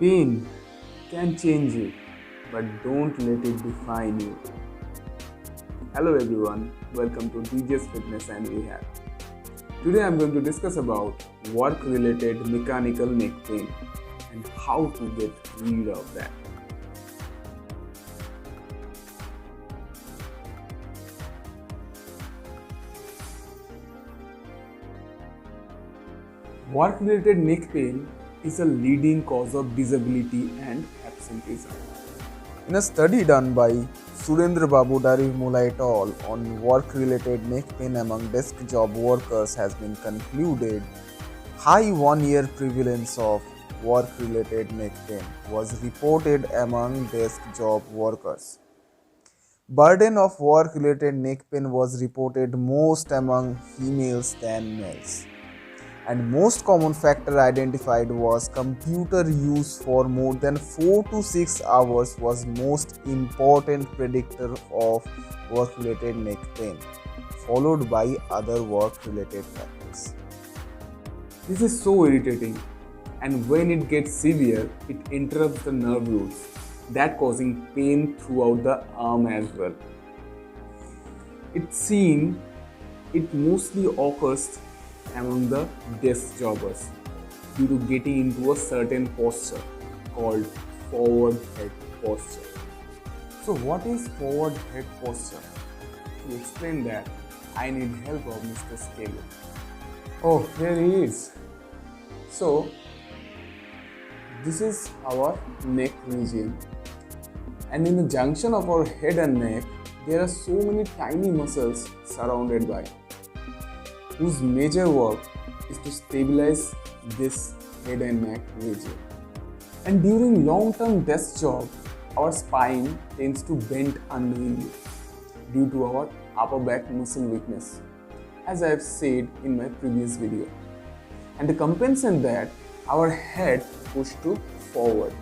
Pain can change you, but don't let it define you. Hello everyone, welcome to DJ's Fitness and Rehab. Today I'm going to discuss about work-related mechanical neck pain and how to get rid of that. Work-related neck pain is a leading cause of disability and absenteeism. In a study done by Surendra Babu Darimula et al. On work-related neck pain among desk job workers has been concluded high one-year prevalence of work-related neck pain was reported among desk job workers. Burden of work-related neck pain was reported most among females than males, and most common factor identified was computer use for more than 4 to 6 hours was most important predictor of work related neck pain, followed by other work related factors. This is so irritating, and when it gets severe it interrupts the nerve roots, that causing pain throughout the arm as well. It's seen it mostly occurs among the desk jobbers due to getting into a certain posture called forward head posture. So what is forward head posture? To explain that, I need help of Mr. Scaler. Oh, here he is. So this is our neck region, and in the junction of our head and neck there are so many tiny muscles surrounded by, whose major work is to stabilize this head and neck region. And during long-term desk job, our spine tends to bend unknowingly due to our upper back muscle weakness, as I have said in my previous video. And to compensate that, our head pushed to forward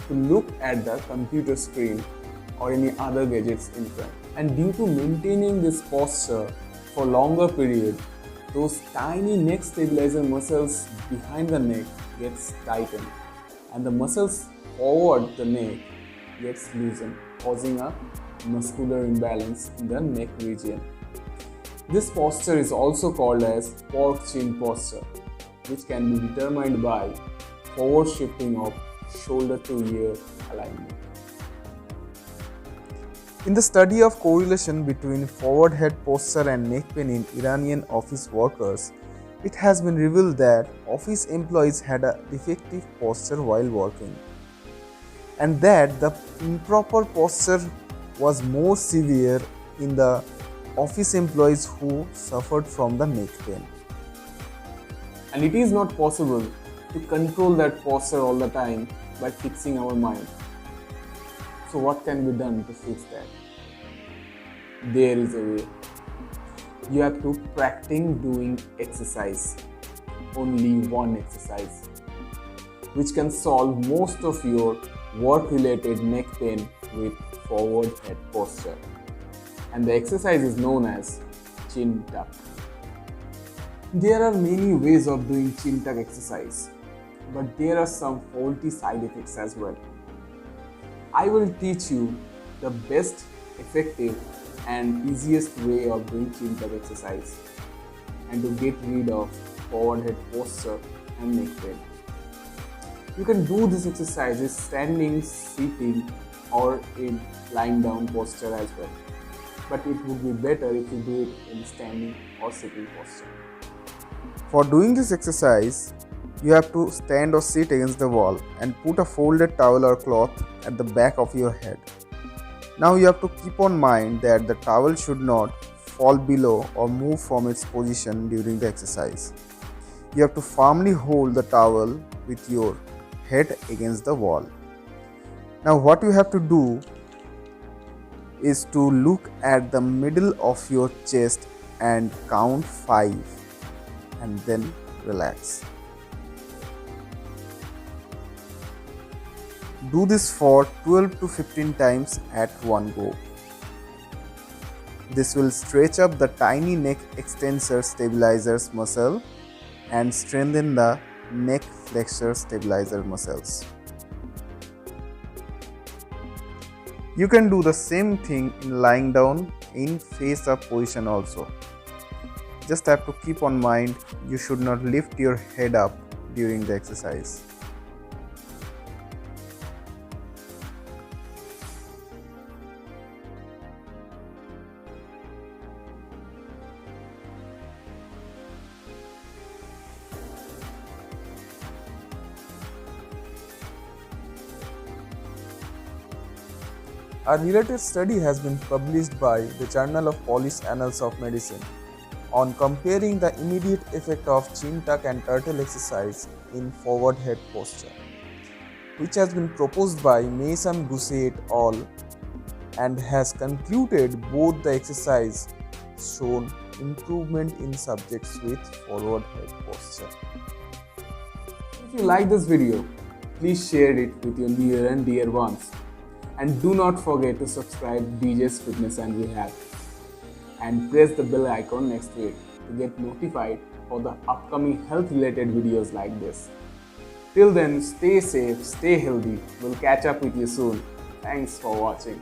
to look at the computer screen or any other gadgets in front. And due to maintaining this posture for longer period, those tiny neck stabilizer muscles behind the neck gets tightened, and the muscles forward the neck gets loosened, causing a muscular imbalance in the neck region. This posture is also called as pork chin posture, which can be determined by forward shifting of shoulder to ear alignment. In the study of correlation between forward head posture and neck pain in Iranian office workers, it has been revealed that office employees had a defective posture while working, and that the improper posture was more severe in the office employees who suffered from the neck pain. And it is not possible to control that posture all the time by fixing our mind. So what can be done to fix that? There is a way. You have to practice doing exercise, only one exercise, which can solve most of your work-related neck pain with forward head posture. And the exercise is known as chin tuck. There are many ways of doing chin tuck exercise, but there are some faulty side effects as well. I will teach you the best, effective and easiest way of doing chin tuck exercise and to get rid of forward head posture and neck pain. You can do this exercise standing, sitting or in lying down posture as well, but it would be better if you do it in standing or sitting posture. For doing this exercise, you have to stand or sit against the wall and put a folded towel or cloth at the back of your head. Now you have to keep on mind that the towel should not fall below or move from its position during the exercise. You have to firmly hold the towel with your head against the wall. Now what you have to do is to look at the middle of your chest and count 5 and then relax. Do this for 12 to 15 times at one go. This will stretch up the tiny neck extensor stabilizers muscle and strengthen the neck flexor stabilizer muscles. You can do the same thing in lying down in face up position also. Just have to keep on mind you should not lift your head up during the exercise. A related study has been published by the Journal of Polish Annals of Medicine on comparing the immediate effect of chin tuck and turtle exercise in forward head posture, which has been proposed by Mason Gusset et al. And has concluded both the exercise shown improvement in subjects with forward head posture. If you like this video, please share it with your near and dear ones. And do not forget to subscribe DJ's Fitness and Rehab. And press the bell icon next to it to get notified for the upcoming health related videos like this. Till then, stay safe, stay healthy. We'll catch up with you soon. Thanks for watching.